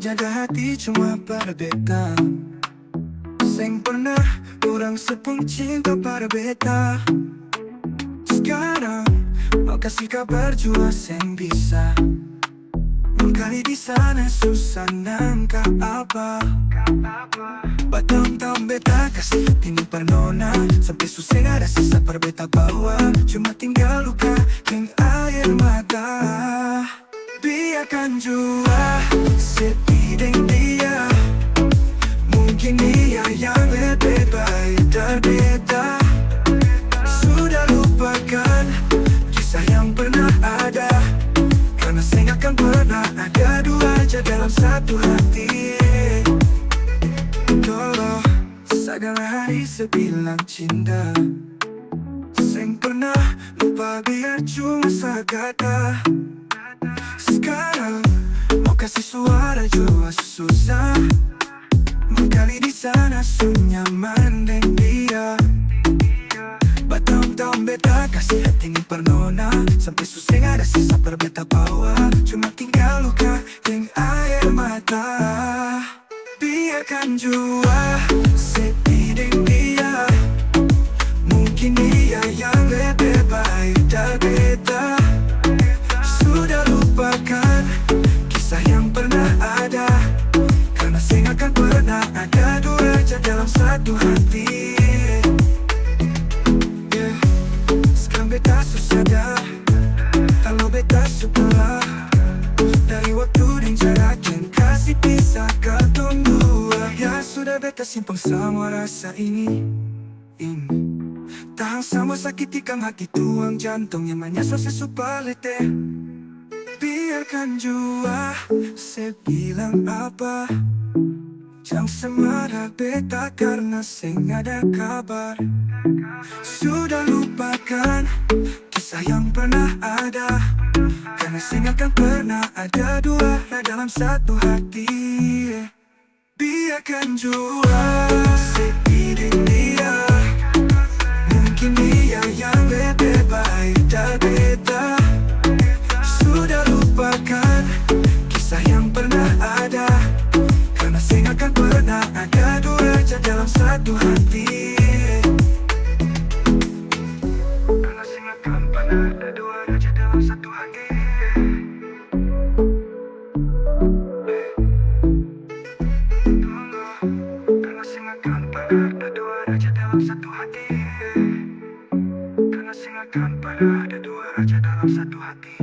jaga hati cuma pada beta. Seng pernah orang sepung cinta pada beta. Sekarang mau kasih kabar jua seng bisa. Kali di sana susah nangka apa. Batang-tahun beta kasih hati ni pernona. Sampai susah ada sisa per beta bawa. Cuma tinggal luka dan air mata. Biarkan jua sepi dengan dia. Mungkin dia yang lebih baik dari beta. Sudah lupakan kisah yang pernah ada. Karena saya akan pernah ada dua aja dalam satu hati. Tolong segala hari sebilang cinta. Saya pernah lupa biar cuma sekata. Sekarang mau kasih suara jua susah. Kali di sana sunyaman dengan dia. Batang-tahun beta kasih hati ni pernona. Sampai susah ada sisa per beta bawa. Cuma tinggal luka dengan air mata. Biarkan jua sepi dengan dia. Mungkin dia yang lebih baik dari beta. Sudah lupakan kisah yang pernah ada. Karena saya akan pernah ada dua aja dalam satu hati. Sekarang beta susah dah. Kalau beta sebelah dari waktu dan jarak yang kasih pisah katong dua. Ya sudah beta simpang sama rasa ini. Tahan sama sakit ikang hati tuang jantung yang menyesal sesupalete. Biarkan jua sebilang apa. Jangan semarah beta karena seng ada kabar. Sudah lupakan kisah yang pernah ada. Karena seng akan pernah ada dua dalam satu hati. Biarkan jua sepi dengan dia. Mungkin dia yang lebih baik dari beta. Sudah lupakan kisah yang pernah ada. Karena saya akan pernah ada dua aja dalam satu hati. Karena saya akan pernah ada dua aja dalam satu hati. Karena saya akan pernah ada dua aja dalam satu hati. Karena saya akan pernah ada dua aja dalam satu hati.